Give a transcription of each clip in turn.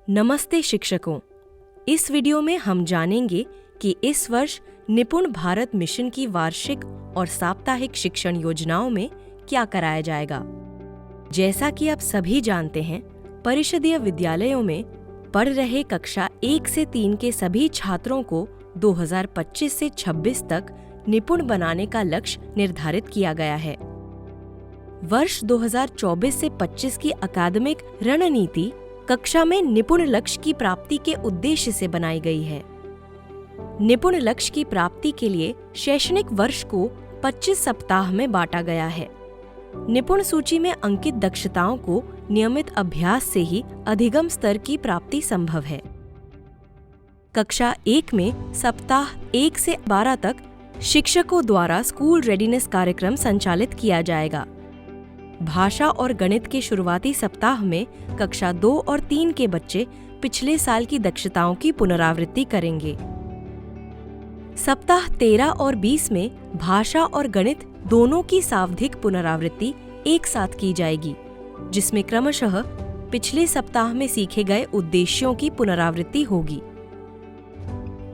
नमस्ते शिक्षकों। इस वीडियो में हम जानेंगे कि इस वर्ष निपुण भारत मिशन की वार्षिक और साप्ताहिक शिक्षण योजनाओं में क्या कराया जाएगा। जैसा कि आप सभी जानते हैं, परिषदीय विद्यालयों में पढ़ रहे कक्षा 1 से 3 के सभी छात्रों को 2025 से 26 तक निपुण बनाने का लक्ष्य निर्धारित किया गया है। वर्ष 2024 से 25 की अकादमिक रणनीति कक्षा में निपुण लक्ष्य की प्राप्ति के उद्देश्य से बनाई गई है। निपुण लक्ष्य की प्राप्ति के लिए शैक्षणिक वर्ष को 25 सप्ताह में बांटा गया है। निपुण सूची में अंकित दक्षताओं को नियमित अभ्यास से ही अधिगम स्तर की प्राप्ति संभव है। कक्षा 1 में सप्ताह 1 से 12 तक शिक्षकों द्वारा स्कूल रेडीनेस कार्यक्रम संचालित किया जाएगा। भाषा और गणित के शुरुआती सप्ताह में कक्षा 2 और 3 के बच्चे पिछले साल की दक्षताओं की पुनरावृत्ति करेंगे। सप्ताह 13 और 20 में भाषा और गणित दोनों की सावधिक पुनरावृत्ति एक साथ की जाएगी, जिसमें क्रमशः पिछले सप्ताह में सीखे गए उद्देश्यों की पुनरावृत्ति होगी।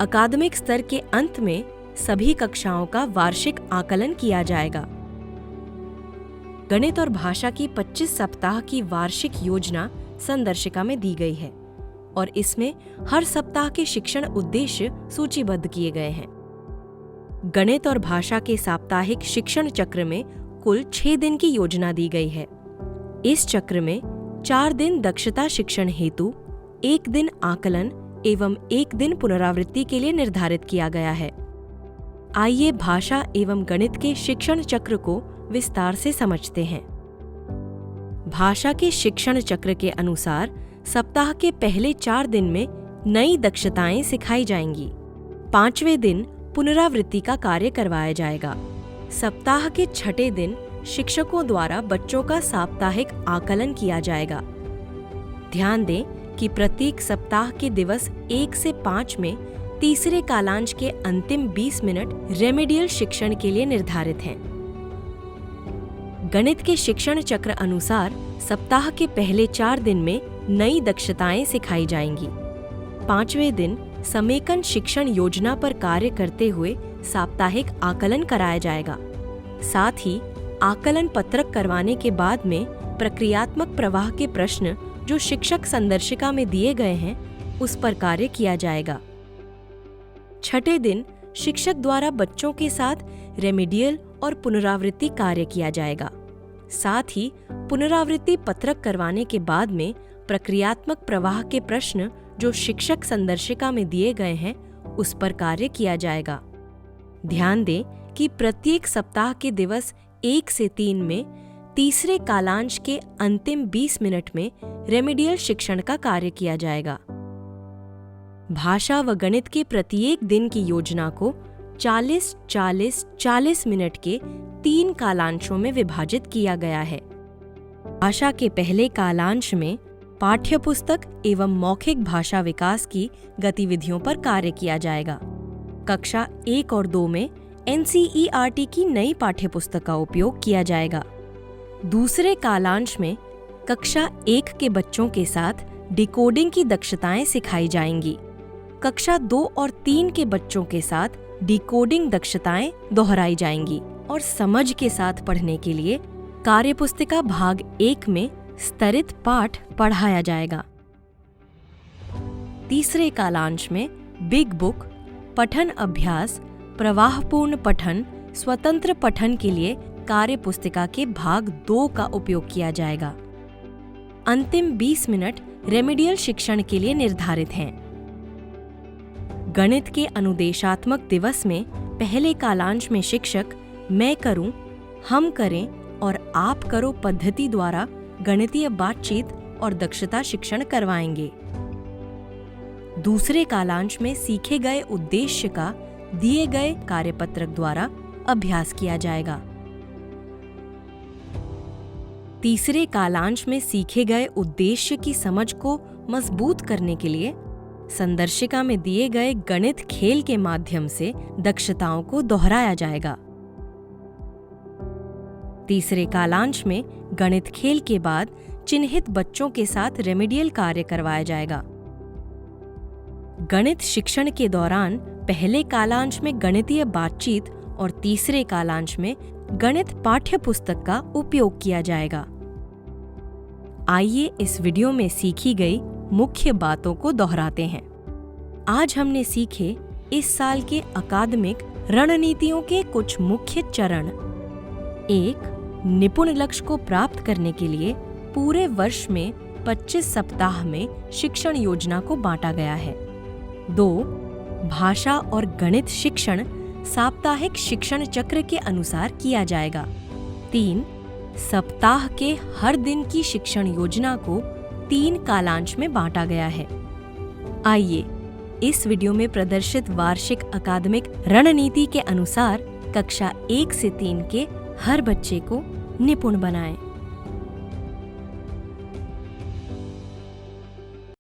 अकादमिक स्तर के अंत में सभी कक्षाओं का वार्षिक आकलन किया जाएगा। गणित और भाषा की 25 सप्ताह की वार्षिक योजना संदर्शिका में दी गई है और इसमें हर सप्ताह के शिक्षण उद्देश्य सूचीबद्ध किए गए हैं। गणित और भाषा के साप्ताहिक शिक्षण चक्र में कुल 6 दिन की योजना दी गई है। इस चक्र में 4 दिन दक्षता शिक्षण हेतु, 1 दिन आकलन एवं 1 दिन पुनरावृत्ति के लिए निर्धारित किया गया है। आइए भाषा एवं गणित के शिक्षण चक्र को विस्तार से समझते हैं। भाषा के शिक्षण चक्र के अनुसार सप्ताह के पहले 4 दिन में नई दक्षताएं सिखाई जाएंगी। 5वें दिन पुनरावृत्ति का कार्य करवाया जाएगा। सप्ताह के 6ठे दिन शिक्षकों द्वारा बच्चों का साप्ताहिक आकलन किया जाएगा। ध्यान दें कि प्रत्येक सप्ताह के दिवस 1 से 5 में तीसरे कालांश के अंतिम 20 मिनट रेमेडियल शिक्षण के लिए निर्धारित हैं। गणित के शिक्षण चक्र अनुसार सप्ताह के पहले 4 दिन में नई दक्षताएं सिखाई जाएंगी। 5वें दिन समेकन शिक्षण योजना पर कार्य करते हुए साप्ताहिक आकलन कराया जाएगा। साथ ही आकलन पत्रक करवाने के बाद में प्रक्रियात्मक प्रवाह के प्रश्न जो शिक्षक संदर्शिका में दिए गए हैं, उस पर कार्य किया जाएगा। 6ठे दिन शिक्षक द्वारा बच्चों के साथ रेमेडियल और पुनरावृत्ति कार्य किया जाएगा। साथ ही पुनरावृत्ति पत्रक करवाने के बाद में प्रक्रियात्मक प्रवाह के प्रश्न जो शिक्षक संदर्शिका में दिए गए हैं, उस पर कार्य किया जाएगा। ध्यान दें कि प्रत्येक सप्ताह के दिवस 1 से 3 में तीसरे कालांश के अंतिम 20 मिनट में रेमेडियल शिक्षण का कार्य किया जाएगा। भाषा व गणित के प्रत्येक दिन की योजना को 40-40-40 मिनट के 3 कालांशों में विभाजित किया गया है। भाषा के पहले कालांश में पाठ्यपुस्तक एवं मौखिक भाषा विकास की गतिविधियों पर कार्य किया जाएगा। कक्षा 1 और 2 में NCERT की नई पाठ्यपुस्तक का उपयोग किया जाएगा। दूसरे कालांश में कक्षा 1 के बच्चों के साथ डिकोडिंग की दक्षताएं सिखाई जाएंगी। कक्षा 2 और 3 के बच्चों के साथ डिकोडिंग दक्षताएं दोहराई जाएंगी और समझ के साथ पढ़ने के लिए कार्यपुस्तिका भाग 1 में स्तरित पाठ पढ़ाया जाएगा। तीसरे कालांश में बिग बुक, पठन अभ्यास, प्रवाहपूर्ण पठन, स्वतंत्र पठन के लिए कार्यपुस्तिका के भाग 2 का उपयोग किया जाएगा। अंतिम 20 मिनट रेमेडियल शिक्षण के लिए निर्धारित हैं। गणित के अनुदेशात्मक दिवस में पहले कालांश में शिक्षक मैं करूं, हम करें और आप करो पद्धति द्वारा गणितीय बातचीत और दक्षता शिक्षण करवाएंगे। दूसरे कालांश में सीखे गए उद्देश्य का दिए गए कार्यपत्रक द्वारा अभ्यास किया जाएगा। तीसरे कालांश में सीखे गए उद्देश्य की समझ को मजबूत करने के लिए संदर्शिका में दिए गए गणित खेल के माध्यम से दक्षताओं को दोहराया जाएगा। तीसरे कालांश में गणित खेल के बाद चिन्हित बच्चों के साथ रेमेडियल कार्य करवाया जाएगा गणित शिक्षण के दौरान पहले कालांश में गणितीय बातचीत और तीसरे कालांश में गणित पाठ्य पुस्तक का उपयोग किया जाएगा। आइए इस वीडियो में सीखी गई मुख्य बातों को दोहराते हैं। आज हमने सीखे इस साल के अकादमिक रणनीतियों के कुछ मुख्य चरण। 1. निपुण लक्ष्य को प्राप्त करने के लिए पूरे वर्ष में 25 सप्ताह में शिक्षण योजना को बांटा गया है। 2. भाषा और गणित शिक्षण साप्ताहिक शिक्षण चक्र के अनुसार किया जाएगा। 3. सप्ताह के हर दिन की शिक्षण योजना को 3 कालांश में बांटा गया है। आइए इस वीडियो में प्रदर्शित वार्षिक अकादमिक रणनीति के अनुसार कक्षा 1 से 3 के हर बच्चे को निपुण बनाएं।